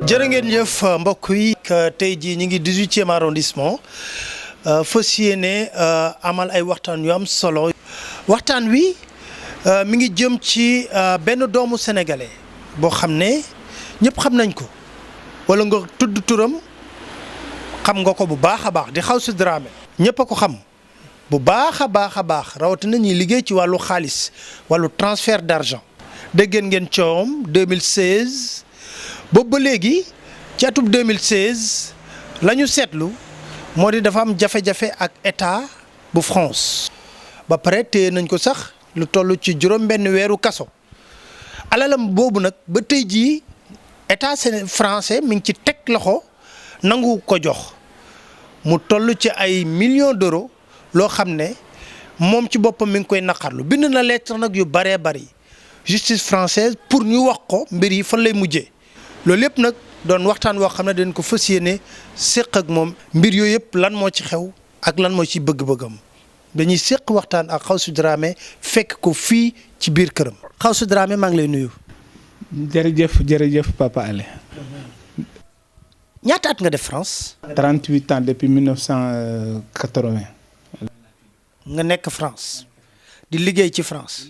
jërë ngeen jëf mbokk yi tey jii ñu ngi 18e arrondissement fas yéene amal ay waxtaan yu am solo. waxtaan wi mi ngi jëm ci benn doomu sénégalais boo xam ne ñëpp xam nañ ko wala nga tudd turam xam nga ko bu baax a baax di Xawsu Dramé. ñëpp a ko xam bu baax a baax rawatina ñuy liggéey ci wàllu xaalis wàllu transfert d'argent. dégg ngeen coowam 2016 boobu ba léegi ci atub 2016 la ñu seetlu moo di dafa am jafe-jafe ak état bu France. ba pare téye nañ ko sax lu toll ci juróom-benn weeru kaso alalam boobu nag ba tey jii état français mi ngi ci teg loxo nangu ko jox mu toll ci ay millions d'euros loo xam ne moom ci boppam mi ngi koy naqarlu bind na lettre nag yu bëree bëri justice française pour ñu wax ko mbir yi fan lay mujjee loolu yëpp nag doon waxtaan woo xam ne dañ ko fas yéene séq ak moom mbir yooyu yëpp lan moo ci xew ak lan moo ci bëgg-bëggam dañuy séq waxtaan ak Xawsu Dramé fekk ko fii ci biir këram. Xawsu Dramé maa ngi lay nuyu. jërëjëf Papa Alé. ñaata at nga def France. 38 ans depuis 1980. nga nekk France di liggéey ci France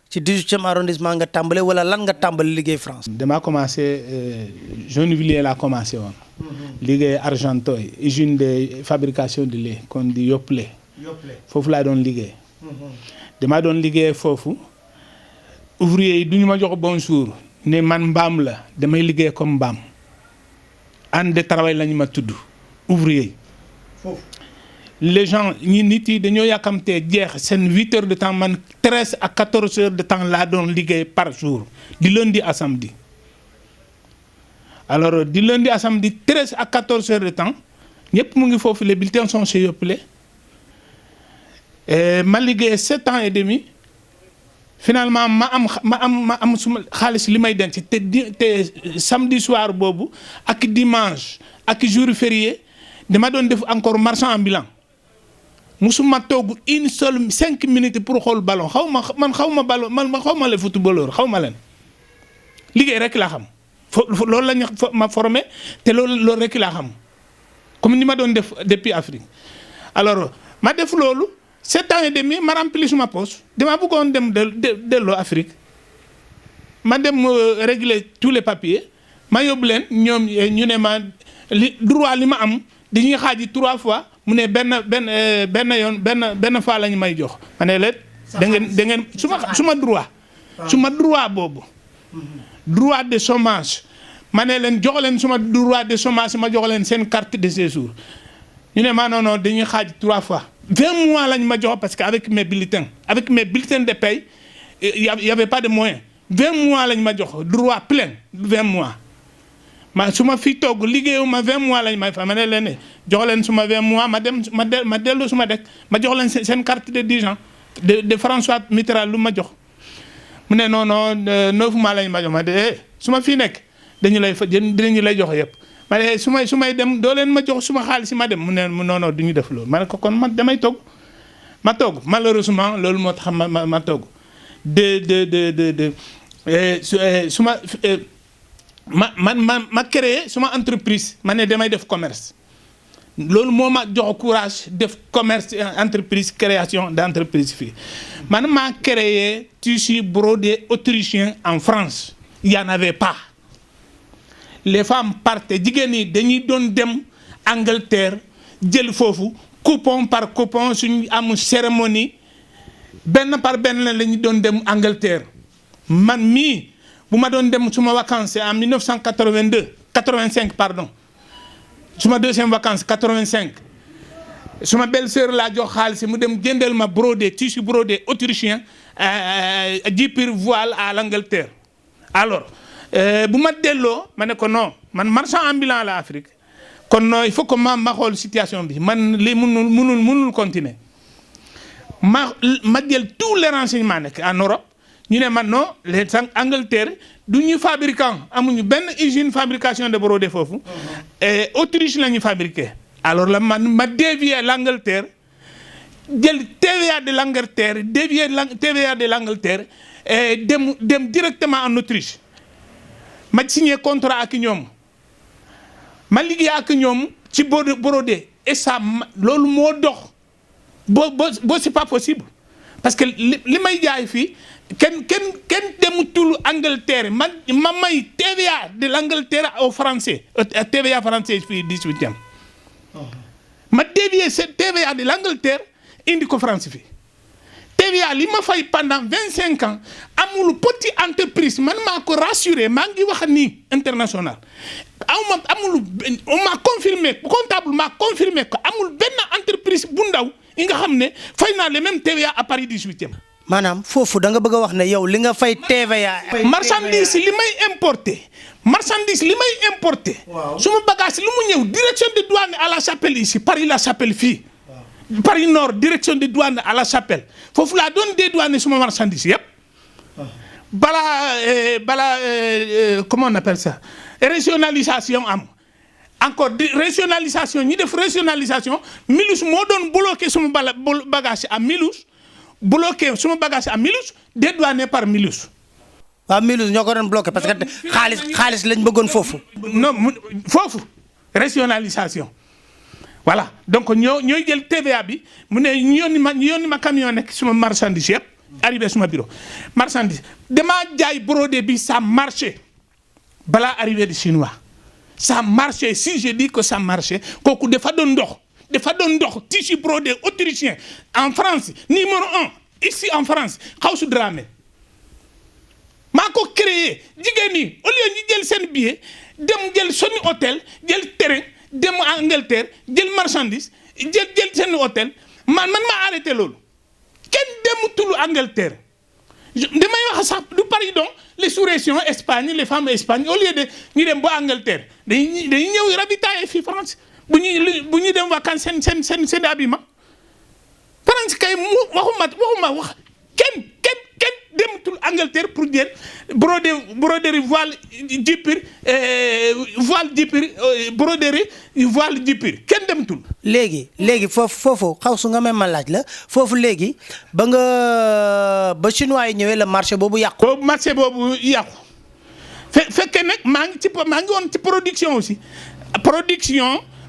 ci 18e arrondissement nga tàmbale wala lan nga tàmbale liggéey France. damaa commencé Gennevilliers laa commencé woon. liggéey Argenteuil usine de fabrication de lait kon di Yoplait. foofu laa doon liggéey. damaa doon liggéey foofu ouvrier yi du ñu ma jox bonjour ne man mbaam la damay liggéey comme mbaam. an de travail lañu ma tudd ouvrier yi. foofu les gens nit yi dañoo yàkkamtee jeex seen 8 heures de temps man 13 à 14 heures de temps laa doon liggéey par jour di lundi à samedi. alors di lundi à samedi 13 à 14 heures de temps ñëpp mu ngi foofu les bulletins sont chez Yoplait. ma liggéey 7 ans et demi finalement ma am suma xaalis li may denc te samedi soir boobu ak dimanche ak jour férié dama doon def encore marchand ambulant musuma toog une seule 5 minutes pour xool ballon xaw ma ballon man xaw ma le footballeur xaw ma leen liggéey rek laa xam loolu la ñu ma formé te loolu rek laa xam comme ni ma doon def depuis Afrique alors ma def loolu 7 ans et demi ma rempli suma poche dama bëggoon dem delloo Afrique ma dem régler tous les papiers ma yóbbu leen ñoom ñu ne ma droit li ma am dañuy xaaji 3 fois mu ne benn fois la ñu may jox ma ne leen da ngeen suma droit boobu droit de chômage ma ne leen jox leen suma droit de chômage ma jox leen seen carte de séjour ñu ne ma non dañuy xaaji 3 fois 20 mois lañ ma jox parce que avec mes bulletins de paye y avait pas de moyen 20 mois lañ ma jox droit plein 20 mois ma su ma fi togg liggéeyuma 20 mois lañ may fa ma ne leen ne jox leen suma 20 mois ma dellu suma dëkk ma jox leen seen carte de 10 ans de François Mitterrand lu ma jox mu ne non 9 mois lañ ma jox ma de su ma fii nekk dinañu lay jox yëpp ma ne su may dem doo leen ma jox suma xaalis ma dem mu ne non du ñu def loolu ma ne ko kon man damay togg ma togg malheureusement loolu moo tax ma togg ma créé suma entreprise ma ne damay def commerce loolu moo ma jox courage def commerce entreprise création d'entreprise fii man maa créé tissu brodé autrichien en France il y en avait pas. Les femmes partaient jigéen ñi dañuy doon dem Angleterre jël foofu coupon par coupon suñu am cérémonie benn par benn la ñu doon dem Angleterre man mii bu ma doon dem suma vacances en 85 pardon suma deuxième vacances 85 suma belle-sœur laa jox xaalis mu dem jëndal ma brodé tissu brodé autrichien jipir voile à l'Angleterre alors bu ma delloo ma ne ko non man marchand ambulant la Afrique kon non il faut que ma xool situation bi man lii mënul continuer ma jël tous les renseignements nekk en Europe ñu ne man non les Angleterre du ñu fabricant amuñu benn usine fabrication de brodé foofu Autriche la ñu fabriqué alors la ma dévier l'Angleterre jël TVA de l'Angleterre dévier TVA de l'Angleterre dem directement en Autriche ma signé contrat ak ñoom ma liggéey ak ñoom ci brodé et ça loolu moo dox boo c'est pas possible parce que li may jaay fii kenn demutul Angleterre ma may TVA de l'Angleterre au français TVA français fii 18e ma dévier cette TVA de l'Angleterre indi ko France fii TVA li ma fay pendant 25 ans amul petite entreprise man maa ko rassuré maa ngi wax nii international amul on m'a confirmé comptable m'a confirmé que amul benn entreprise bu ndaw yi nga xam ne fay naa le même TVA à Paris 18e. maanaam foofu da nga bëgg a wax ne yow li nga fay TVA. marchandise li may importé. waaw suma bagage lu mu ñëw direction de douane à la Chapelle ici Paris la Chapelle fii. Paris Nord direction de douane à la Chapelle foofu laa doon dédouaner suma marchandise yëpp. balaa comment on appelle ça régionalisation am encore régionalisation ñi def régionalisation Mulhouse moo doon bloqué suma bagage à Mulhouse bloqué suma bagage à Mulhouse dédouané par Mulhouse. waaw Mulhouse ñoo ko doon bloqué parce que xaalis lañ bëggoon foofu. non foofu régionalisation voilà donc ñooy jël TVA bi mu ne ñu yónni ma camion nekk suma marchandise yëpp. arrivé suma bureau marchandise damaa jaay brodé bi ça marché balaa arrivé du chinois ça marché si je dis que ça marché kooku dafa doon ndox tissu brodé autrichien en France numéro 1 ici en France Xawsu Dramé maa ko créé jigéen ñi au lieu ñu jël seen billet dem jël soni hôtel jël terrain dem Angleterre jël marchandise jël seen hôtel man ma arrêté loolu. kenn demutul Angleterre damay wax sax du Paris donc les sous-régions Espagne les femmes Espagne au lieu de ñu dem ba Angleterre dañuy ñëw ravitailler fii France bu ñuy dem vacances seen habillement France kay waxuma wax kenn demutul Angleterre pour jël broderie voile jipir broderie voile jipir kenn demutul. léegi foofu xaw nga même ma laaj la foofu léegi ba chinois yi ñëwee la marché boobu yàqu. marché boobu yàqu fekkee nag maa ngi woon ci production aussi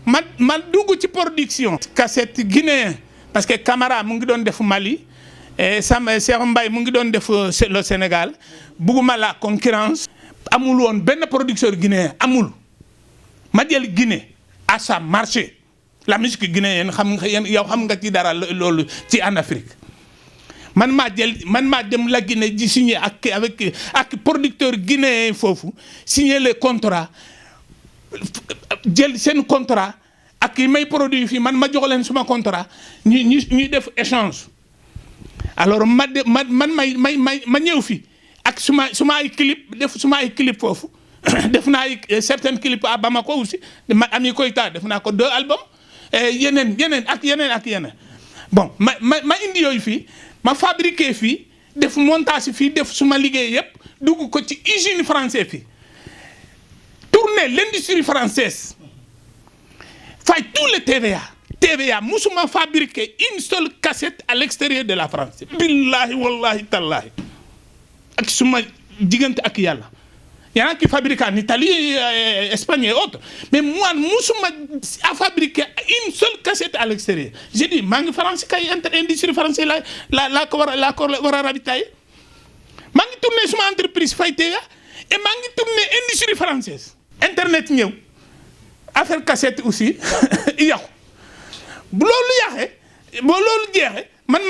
ma dugg ci production. cassette guinéen parce que Camara mu ngi doon def Mali. Cheikh Mbaye mu ngi doon def le Sénégal bugguma la concurrence amul woon benn producteur guinéen amul ma jël Guinée à sa marché la musique guinéenne yow xam nga ci dara loolu ci en Afrique man maa dem la Guinée di signer ak producteur guinéen foofu signer les contrats jël seen contrat ak yi may produit fii man ma jox leen suma contrat ñuy def échange. alors ma ñëw fi ak suma ay clip foofu def naa ay certains clips à Bamako aussi ma Ami Koïta def naa ko 2 albums yeneen bon ma indi yooyu fii ma fabriqué fii def montage fii def suma liggéey yëpp dugg ko ci usine français fii tourner l'industrie française fay tout le TVA musuma fabriqué une seule cassette à l'extérieur de la France billahi wallahi tallahi ak suma diggante ak yàlla y en a qui fabriquent en Italie Espagne et autres mais moi musuma à fabriquer une seule cassette à l'extérieur j'ai dit maa ngi France kay industrie française la ko war a ravitailler maa ngi tourné suma entreprise fay TVA et maa ngi tourné industrie française internet ñëw affaire cassette aussi yàqu bu loolu jeexee man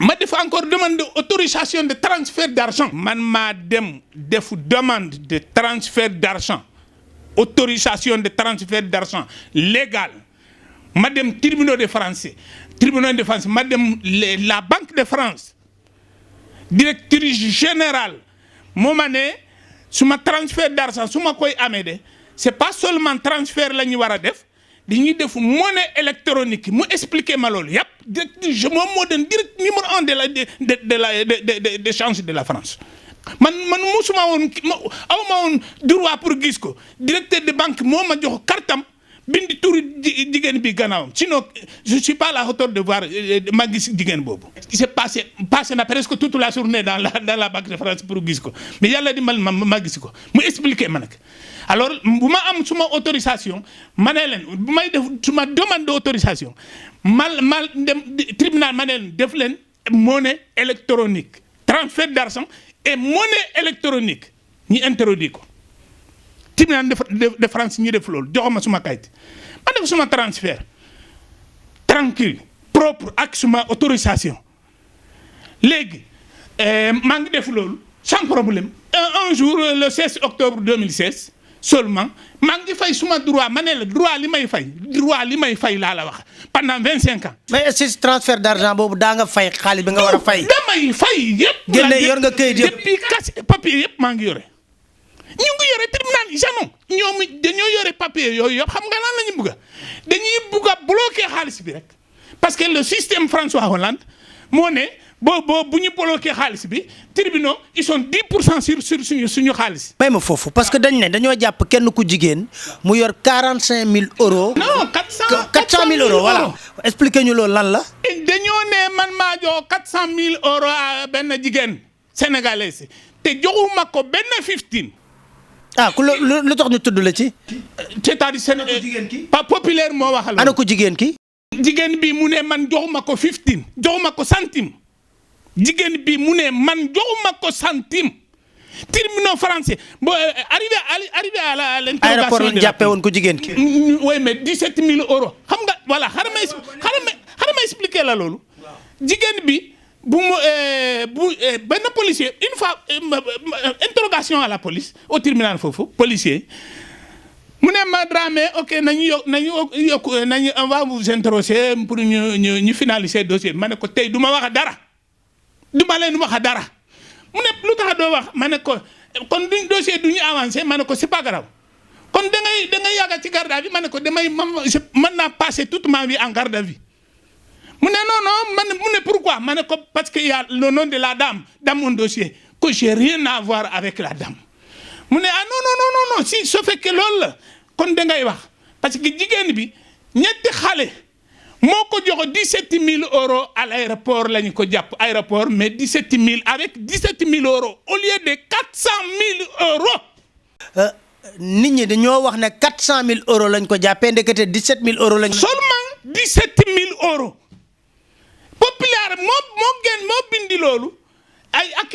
ma def encore demande d'autorisation de transfert d'argent man maa dem def demande de transfert d'argent autorisation de transfert d'argent légal ma dem tribunal de France ma dem la Banque de France directrice générale moo ma ne suma transfert d'argent su ma koy amee de c'est pas seulement transfert la ñu war a def dañuy def monnaie électronique mu expliquer ma loolu yëpp direct moom moo doon direct numéro 1 de change de la France man musuma woon awma woon droit pour gis ko directeur de banque moo ma jox kartam bindi turu jigéen bi gannaawam sinon je suis pas à la hauteur de voir ma gis jigéen boobu. c'est passé na presque toute la journée dans la Banque de France pour gis ko mais yàlla di ma gis ko mu expliqué ma nag alors bu ma am suma autorisation ma ne leen bu may def suma demande d'autorisation mal dem tribunal ma ne leen def leen monnaie électronique transfert d'argent et monnaie électronique ñi introduit ko. tribunal de France ñu def loolu joxuma suma kayit ma def suma transfert tranquille propre ak suma autorisation léegi maa ngi def loolu sans problème un jour le 16 octobre 2016 seulement maa ngi fay suma droit ma ne la droit li may fay laa la wax pendant 25 ans. mais est-ce que transfert d'argent boobu daa nga fay xaalis bi nga war a fay. damay fay yëpp. génne yor nga kayit yëpp depuis casier papier yëpp maa ngi yore. ñu ngi yore tribunal jamono ñoom dañoo yore papier yooyu yëpp xam nga lan la ñu bëgg dañuy bëgg a bloquer xaalis bi rek parce que le système François Hollande moo ne bu ñu bloquer xaalis bi tribunaux ils sont 10% sur suñu xaalis. may ma foofu parce que dañoo jàpp kenn ku jigéen mu yor 45 000 euros. non 400 000 euros voilà. expliquez ñu loolu lan la. dañoo ne man maa jox 400 000 euros à benn jigéen sénégalaise te joxuma ko benn 15. ah ku lu tax ñu tudd la ci. c'est-à-dire seen pas populaire moo wax la. ana ko jigéen ki. jigéen bi mu ne man joxuma ko 15 joxuma ko centime jigéen bi mu ne man joxuma ko centime tribunal français bo arrivé à l'interrogation aéroport lañ jàppee woon ko jigéen ki. oui mais 17 000 euros xam nga voilà xaaral ma expliquer la loolu jigéen bi. benn policier une fois interrogation à la police au tribunal foofu policier mu ne ma Dramé ok nañu on va vous interroger pour ñu finaliser dossier ma ne ko tey du ma wax dara du ma leen wax dara mu ne lu tax doo wax ma ne ko kon duñ dossier du ñu avancé ma ne ko c'est pas grave kon da ngay yàgg ci garde à vue ma ne ko mën naa passer toute ma vie en garde à vue. mu ne mu ne pourquoi ma ne ko parce que y a le nom de la dame dans mon dossier que j'ai rien à voir avec la dame mu ne non si su fekkee loolu la kon da ngay wax parce que jigéen bi ñetti xale moo ko jox 17 000 euros à l'aéroport la ñu ko jàpp aéroport mais 17 000 avec 17 000 euros au lieu de 400 000 euros. nit ñi dañoo wax ne 400 000 euros lañ ko jàppee ndekete 17 000 euros lañ. seulement 17 000 euros. populaire moo bindi loolu ay ak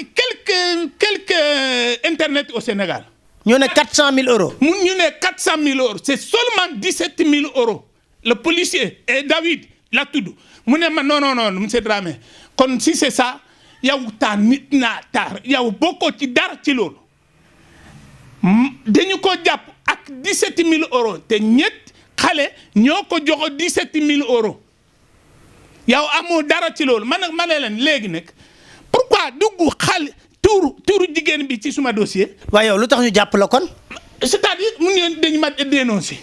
quelques internet au Sénégal. ñu ne 400 000 euros. ñu ne 400 000 euros c'est seulement 17 000 euros le policier et David la tudd mu ne ma non monsieur Dramé kon si c'est ça yow taa nit naa taar yow bokkoo ci dara ci loolu dañu ko jàpp ak 17 000 euros te ñett xale ñoo ko joxo 17 000 euros. yow amoo dara ci loolu ma ne leen léegi nag pourquoi dugg tuuru jigéen bi ci suma dossier. waaye yow lu tax ñu jàpp la kon. c'est-à-dire mu ngi dañu ma dénoncé.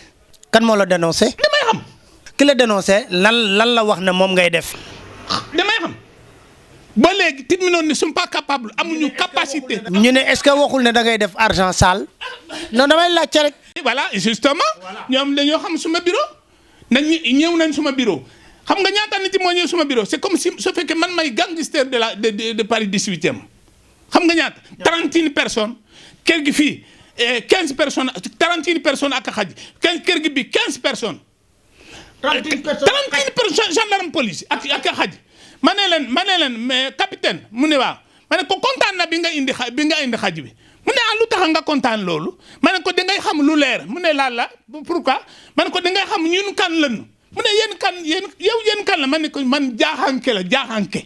kan moo la dénoncé. damay xam. ki la dénoncé lan la wax ne moom ngay def. damay xam ba léegi tribunal ne sont pas capables amuñu capacité. ñu ne est-ce que waxul ne da ngay def argent sale. non damay laajte rek. voilà justement ñoom dañoo xam suma bureau ñëw nañ suma bureau. xam nga ñaata nit moo ñëw suma bureau c'est comme si su fekkee man may gangster de Paris 18e xam nga ñaata 31 personnes kër gi fii 15 personnes 31 personnes ak xaj kër gi bi 15 personnes. 31 personnes gendarme police ak xaj ma ne leen mais capitaine mu ne waaw ma ne ko kontaan na bi nga indi xaj bi mu ne lu tax nga kontaan loolu ma ne ko da ngay xam lu leer mu ne la pourquoi ma ne ko da ngay xam ñun kan lañu. mu ne yéen kan la man ne ko man jaaxanke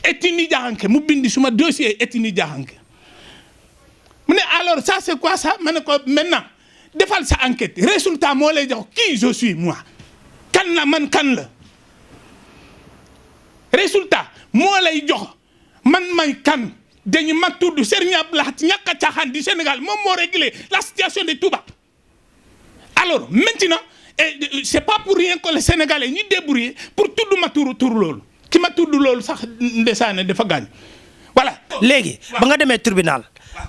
Etini Jaaxanke mu bindi suma dossier Etini Jaaxanke mu ne alors ça c'est quoi ça ma ne ko maintenant defal sa enquête résultat moo lay jox qui je suis moi kan la man kan la résultat moo lay jox man may kan dañu ma tudd Serigne Abdoulaye ñàkk a caaxaan du Sénégal moom moo réglé la situation de Touba alors maintenant et c'est pas pour rien que les Sénégalais ñi débrouillé pour tudd ma tur loolu ki ma tudd loolu sax ndesaane dafa gaañ voilà. léegi ba nga demee tribunal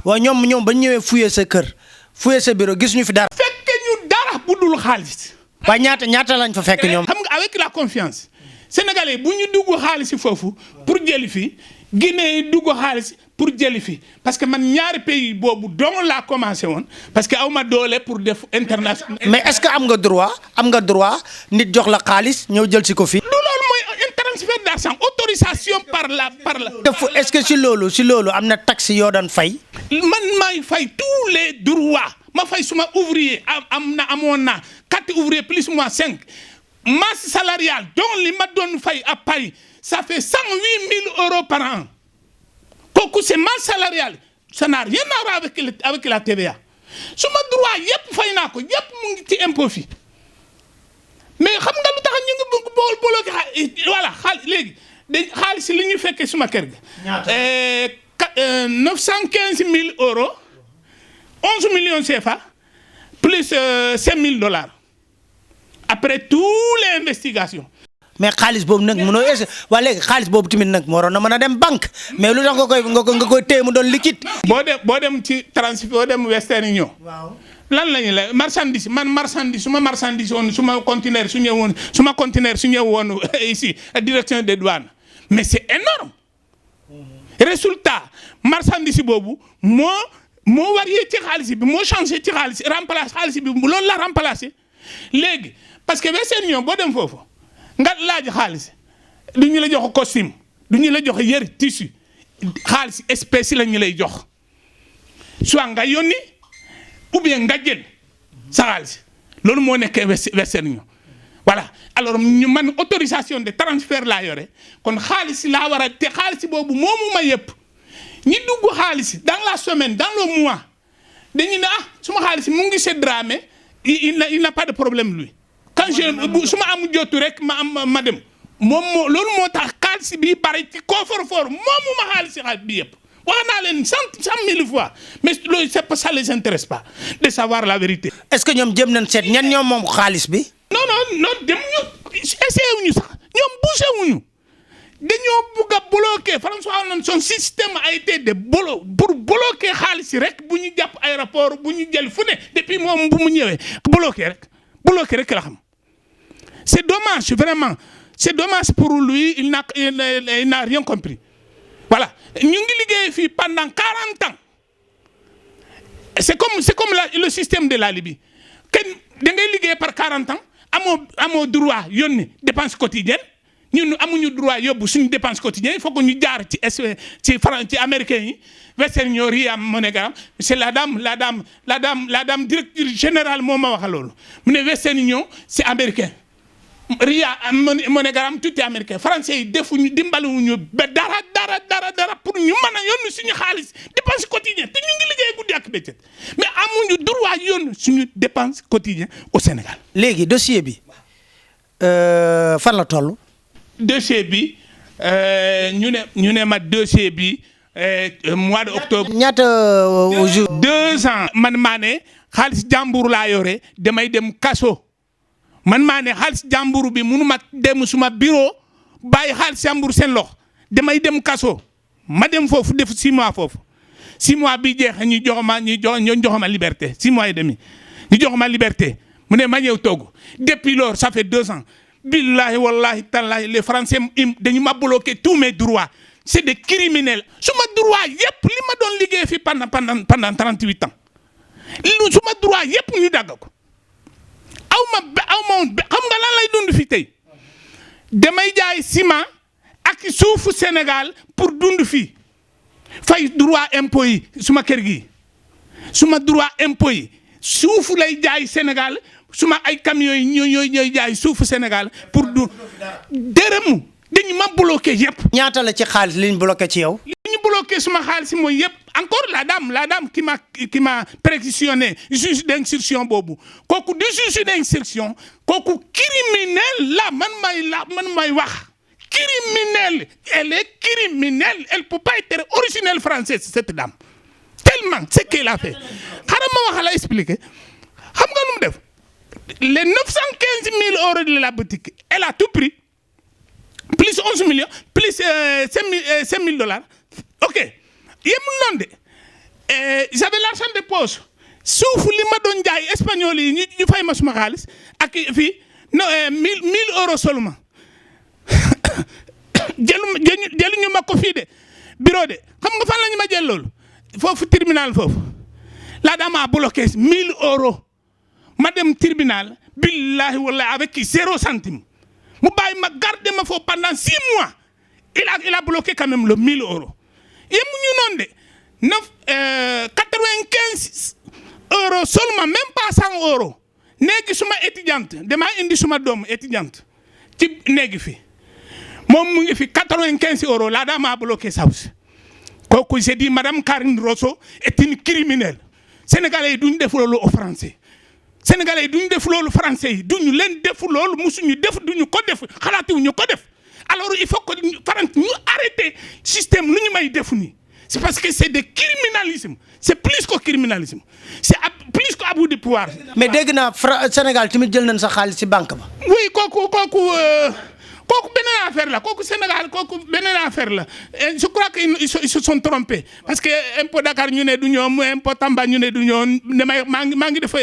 waaw ñoom ba ñu ñëwee fouiller sa kër fouiller sa bureau gis ñu fi dara. fekke ñu dara bu dul dugalul xaalis. waaye ñaata lañ fa fekk ñoom. xam nga avec la confiance sénégalais bu ñu dugg xaalis foofu pour jëli fi Guinée dugg xaalis pour jëli fi parce que man ñaari pays boobu dong laa commencé woon parce que aw ma doole pour def international. mais est-ce que am nga droit nit jox la xaalis ñëw jël si ko fii. du loolu mooy un transfert d'argent autorisation par la. est-ce que si loolu am na taxe yoo doon fay. man maay fay tous les droits ma fay suma ouvrier amoon na 4 ouvriers plus moi 5 masse salariale donc li ma doon fay à Paris ça fait 108 000 euros par an kooku c'est masse salariale ça n'a rien à voir avec la TVA suma droit yëpp fay naa ko yëpp mu ngi ci impôt fi mais xam nga lu tax ñu ngi bëgg bloqué voilà léegi xaalis li ñu fekkee suma kër ga. 915 000 euros 11 millions CFA plus 5 000 $. Après toutes les investigations. mais xaalis boobu nag mënoo waa léegi xaalis boobu tamit nag waroon na mën a dem banque mais lu tax nga koy téye mu doon liquide. boo dem ci transfert boo dem Western Union. waaw lan la ñuy la marchandise suma marchandise woon suma conteneur su ñëwoon ici direction des douanes mais c'est énorme résultat marchandise boobu moo varié ci xaalis bi moo changé ci xaalis remplacé xaalis bi loolu la remplacé léegi parce que Western Union boo dem foofu. nga laaj xaalis du ñu la jox costume du ñu la jox yëre tissu xaalis espèce la ñu lay jox soit nga yónni ou bien nga jël sa xaalis loolu moo nekkee Western Union voilà alors ñu man autorisation de transfert laa yore kon xaalis laa war a te xaalis boobu moomu ma yëpp ñi dugg xaalis dans la semaine dans le mois dañu ne suma xaalis mu ngi se Dramé il n'a pas de problème lui. quand su ma am jotu rek ma dem loolu moo tax xaalis bi bari ci coffre-fort moomu ma xaalis bi yëpp wax naa leen 100 000 fois mais loolu c'est pas ça les intéresse pas de savoir la vérité. est-ce que ñoom jëm nañ seet ñan ñoom moom xaalis bi. non dem ñu essayé wuñu sax ñoom bougé wuñu dañoo bugg a bloquer François Hollande son système a été de pour bloquer xaalis rek bu ñu jàpp aéroport bu ñu jël fu ne depuis moom bu mu ñëwee bloquer rek la xam. C'est dommage, vraiment. C'est dommage pour lui, il n'a rien compris. Voilà. Nous avons fait pendant 40 ans. C'est comme le système de la Libye. Quand vous avez par 40 ans, nous avons droit à une dépense quotidienne. Nous avons droit à une dépense quotidienne. Il faut que nous gardions les Américains. C'est la dame directrice générale de Western Union, c'est américain. Ria MoneyGram tout est américain français yi defuñu dimbaluwuñu ba dara pour ñu mën a yónni suñu xaalis dépense quotidienne te ñu ngi liggéey guddi ak bëccëg mais amuñu droit yónni suñu dépense quotidienne au Sénégal. léegi dossier bi fan la toll. dossier bi ñu ne ma dossier bi mois de octobre. ñaata jour. 2 ans. man maa ne xaalis jàmbur laa yore damay dem kaso. man maa ne xaalis jàmbur bi munu ma dem suma bureau bàyyi xaalis jàmbur seen lox damay dem kaso ma dem foofu def 6 mois foofu 6 mois bi jeex ñu jox ma liberté 6 mois et demi ñu jox ma liberté mu ne ma ñëw toog depuis lors ça fait 2 ans billahi wallahi tallahi les Français dañu ma bloqué tous mes droits c'est des criminels suma droit yëpp li ma doon liggéey fi pendant 38 ans suma droit yëpp ñu dagg ko. xam nga lan lay dund fi tey damay jaay ciment ak suufu Sénégal pour dund fii fay droit impôt yi suma kër gi suma droit impôt yi suufu lay jaay Sénégal suma ay camions yi ñooy jaay suufu Sénégal pour du dërëmu dañu ma bloqué yëpp. ñaata la ci xaalis li ñu bloqué ci yow. li ñu bloqué suma xaalis mooy yëpp encore la dame qui m'a précisionné juge d'instruction boobu kooku du juge d'instruction kooku criminel la man may wax criminel elle est criminelle elle peut pas être originelle française cette dame tellement ce qu'elle a fait xaaral ma wax la expliquer xam nga lu mu def les 915 000 euros de la boutique elle a tout pris plus 11 millions plus 5 000 $. Ok. J'avais l'argent de poche. suuf li ma doon jaay espagnol yi ñu fay ma suma xaalis ak fii no 1000 euros seulement jëluñu ma ko fii de bureau de xam nga fan la ñu ma jël loolu foofu tribunal foofu la dame a bloqué 1000 euros ma dem tribunal billahi wallahi avec 0 centime mu bàyyi ma garder ma foofu pendant 6 mois il a bloqué quand même le 1000 euros yemuñu noonu de 95 euros seulement même pas 100 euros néegi suma étudiante damaa indi suma doom étudiante ci néegi fi moom mu ngi fi 95 euros la dame a bloqué ça aussi kooku j'ai dit madame Karine Rosso est une criminelle sénégalais yi duñu def loolu au français sénégalais yi duñu def loolu français yi duñu leen def loolu musuñu def duñu ko def xalaatuñu ko def alors il faut que France ñu arrêter système lu ñu may def nii c'est parce que c'est de criminalisme c'est plus que criminalisme c'est plus que abus de pouvoir. mais dégg naa Sénégal tamit jël nañ sa xaalis ci banque ba. oui kooku beneen affaire la kooku Sénégal kooku beneen affaire la je crois que ils se sont trompés parce que impôt Dakar ñu ne du ñoom impôt Tamba ñu ne du ñoom damay maa ngi def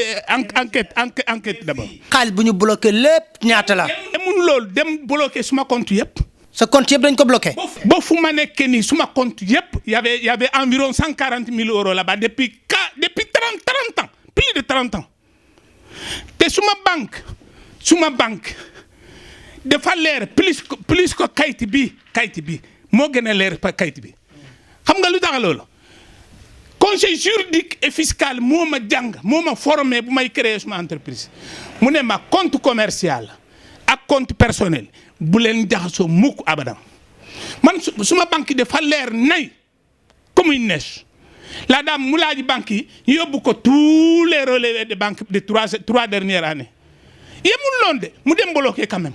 enquête d'abord. xaalis bu ñu bloqué lépp ñaata la. mun loolu dem bloqué suma compte yëpp. sa compte yëpp dañ ko bloqué. ba fu ma nekkee nii suma compte yëpp y avait environ 140 000 euros là-bas depuis 30 ans plus de 30 ans te suma banque dafa leer plus que kayit bi moo gën a leer pa kayit bi xam nga lu tax loolu conseil juridique et fiscal moo ma jàng moo ma formé bu may créer suma entreprise mu ne ma compte commercial ak compte personnel bu leen jaxasoo mukk abadan man suma banque yi dafa leer nay comme une neige la dame mu laaji banque yi ñu yóbbu ko tous les relevés de banque de trois dernières années yemul loon de mu dem bloqué quand même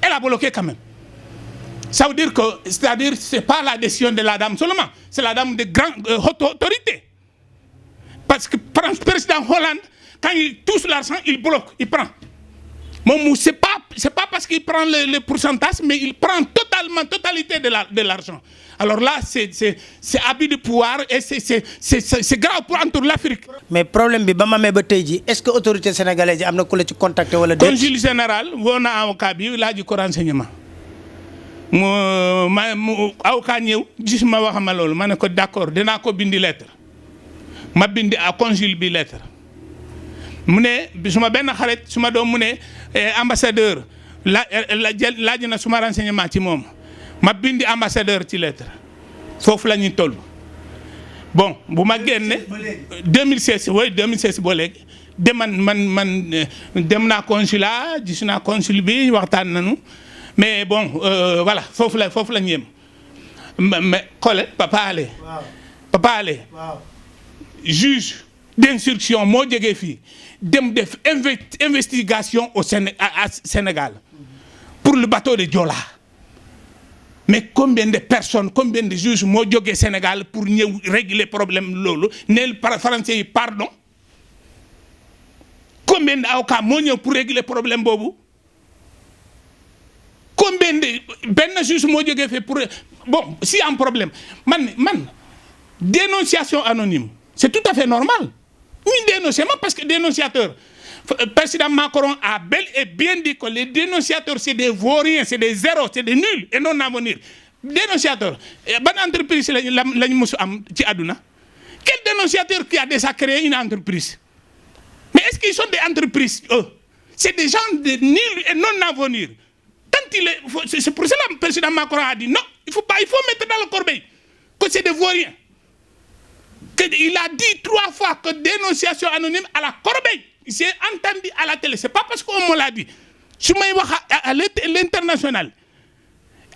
elle a bloqué quand même ça veut dire que c'est-à-dire c'est pas la décision de la dame seulement c'est la dame de grande haute autorité parce que président Hollande quand il touche l'argent il bloque il prend moom c'est pas parce qu'il prend le pourcentage mais il prend totalité de l'argent alors là c'est abus de pouvoir et c'est grave pour entoure l'Afrique. mais problème bi ba ma amee ba tey jii est-ce que autorité sénégalaise yi am na ku la ci contacter wala déet. consul général woo na avocat bi laaj ko renseignement mu avocat ñëw gis ma wax ma loolu ma ne ko d'accord dinaa ko bindi lettre ma bindi à consul bi lettre mu ne suma benn xarit suma doom mu ne ambassadeur laaj na suma renseignement ci moom ma bindi ambassadeur ci lettre foofu la ñuy toll bon bu ma génne 2016 ba léegi man dem naa consulat gis naa consul bi waxtaan nañu mais bon voilà foofu la ñu yem mais xoolal Papa Alé juge d'instruction moo jógee fii dem def investigation au Sénégal pour le bateau de Joola mais combien de personnes combien de juges moo jógee Sénégal pour ñëw régler problème loolu neel français yi pardon combien d'avocats moo ñëw pour régler problème boobu combien de benn juge moo jógee fii pour bon si un problème man dénonciation anonyme c'est tout à fait normal ñu dénoncer ma parce que dénonciateur président Macron a bel et bien dit que les dénonciateurs c'est des vauriens c'est des zéros c'est des nuls et non à venir dénonciateur ban entreprise lañ musu am ci àdduna quel dénonciateur qui a déjà créé une entreprise mais est-ce qu'ils sont des entreprises eux c'est des gens de nuls et non à venir c'est pour cela que le président Macron a dit non il faut mettre dans le corbeil que c'est des vauriens il a dit 3 fois que dénonciation anonyme à la corbeille j'ai entendu à la télé c'est pas parce qu'on me l'a dit su may wax à l'international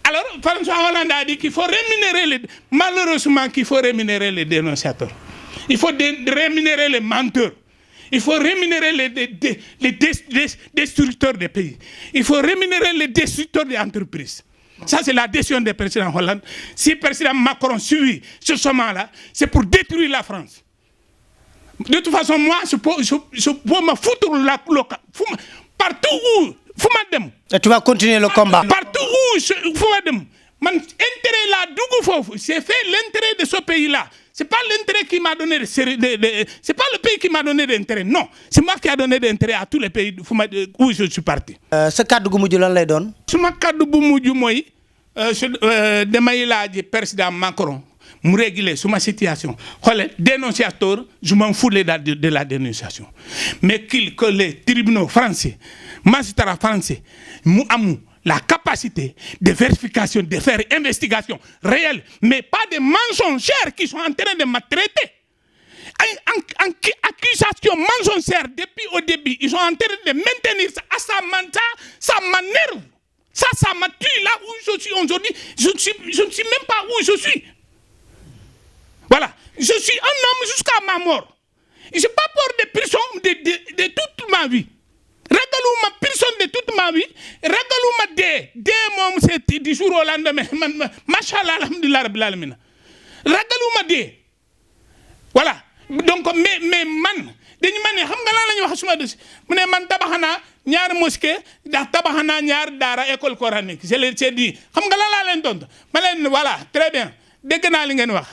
alors François Hollande a dit qu'il faut rémunérer malheureusement qu'il faut rémunérer les dénonciateurs il faut rémunérer les menteurs il faut rémunérer les destructeurs des pays il faut rémunérer les destructeurs des entreprises. Ça, c'est la décision du président Hollande. Si le président Macron suit ce chemin-là, c'est pour détruire la France. De toute façon, moi, je peux me foutre partout où Foumadem. Et tu vas continuer le combat. Partout où Foumadem. Mon intérêt là, c'est fait l'intérêt de ce pays-là. c'est pas l'intérêt qui m'a donné c'est pas le pays qui m'a donné l'intérêt, non, c'est moi qui a donné l'intérêt à tous les pays où je suis parti. sa kàddu gu mujj lan lay doon. suma kàddu bu mujj mooy damay laaj président Macron mu réguler suma situation. xoolal dénonciateur je m'en fous de la dénonciation, mais que les tribunaux français, magistrats français mu am la capacité de vérification, de faire investigation réelle, mais pas des mensongers qui sont en train de me traiter. Accusation mensongère depuis au début, ils sont en train de maintenir ça. Ça m'énerve. Ça m'a tué là où je suis aujourd'hui. Je ne suis même pas où je suis. Voilà. Je suis un homme jusqu'à ma mort. Je n'ai pas peur de prison de toute ma vie. Ragaluma personne de toute ma vie, ragaluma dee moom c'est du jour au lendemain man machallah alhamdulillah rabbil alamin ragaluma dee voilà. Donc mais man dañu ma ne xam nga lan la ñuy wax suma dossier mu ne man tabax naa ñaar mosquée ndax tabax naa ñaar daara école coranique c'est dit xam nga lan laa leen tontu ma leen voilà très bien dégg naa li ngeen wax.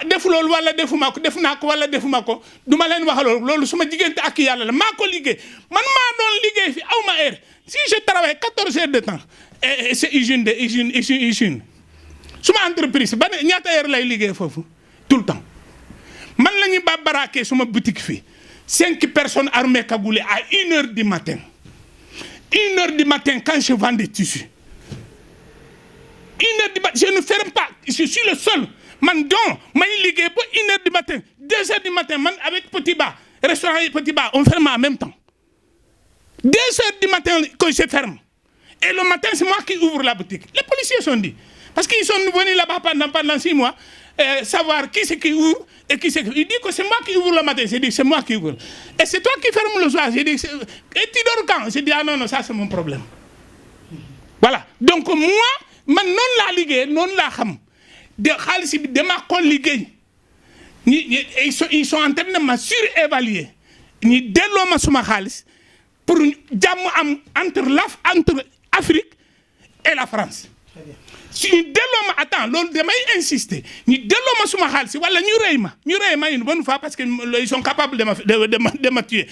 defu loolu wala defuma ko def naa ko wala defuma ko du ma leen wax loolu suma diggante ak yàlla la maa ko liggéey man maa doon liggéey fi aw ma heure si je travaille 14 heures de temps et c'est usine suma entreprise ba ñaata heure lay liggéey foofu tout le temps man la ñu baraakee suma boutique fii 5 personnes armées cagoulées à 1h du matin 1h du matin quand je vends des tissus 1h du matin je ne ferme pas, je suis le seul. Man donc may liggéey ba 1h du matin 2h du matin man avec Petit Ba restaurant yi Petit Ba on ferme en même temps 2h du matin que je ferme et le matin c'est moi qui ouvre la boutique. Les policiers sont dit parce qu'ils sont venus là-bas pendant 6 mois savoir qui c'est qui ouvre et qui c'est qui... Il dit que c'est moi qui ouvre le matin. J'ai dit c'est moi qui ouvre et c'est toi qui ferme le soir. J'ai dit et tu dors quand? J'ai dit ah non ça c'est mon problème. Voilà donc moi man noonu laa liggéey noonu laa xam. De xaalis bi dama ko liggéey ils sont en train de me surévaluer ñi delloo ma suma xaalis pour jàmm am entre Afrique et la France. si ñu delloo ma attends loolu damay insister ñu delloo ma suma xaalis wala ñu rey ma une bonne fois parce que ils sont capables de me tuer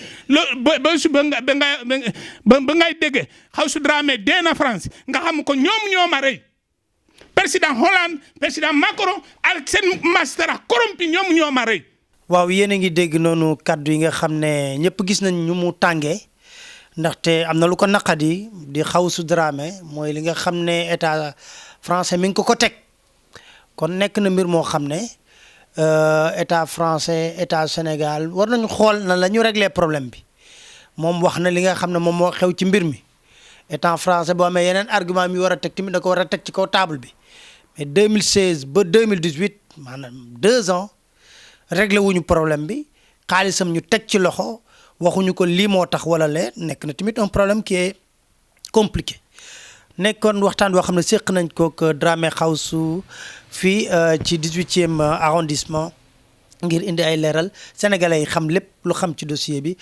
ba ngay déggee Xawsu Dramé dee na France nga xam ko ñoo ma rey. Président Hollande président Macron ak seen magistrat corrompu ñoo ma rey. waaw yéen a ngi dégg noonu kaddu yi nga xam ne ñëpp gis nañ ñu mu tàngee ndaxte am na lu ko naqadi di Xawsu Dramé mooy li nga xam ne état français mi ngi ko teg kon nekk na mbir moo xam ne état français état Sénégal war nañu xool na la ñu régler problème bi moom wax na li nga xam ne moom moo xew ci mbir mi état français boo amee yeneen argument mi war a teg tamit da ko war a teg ci kaw table bi. mais 2016 ba 2018 maanaam 2 ans réglé wuñu problème bi xaalisam ñu teg ci loxo waxuñu ko lii moo tax wala lee nekk na tamit un problème qui est compliqué nekkoon waxtaan boo xam ne séq nañ ko ak Dramé Xawsu fii ci 18e arrondissement ngir indi ay leeral sénégalais yi xam lépp lu xam ci dossier bi.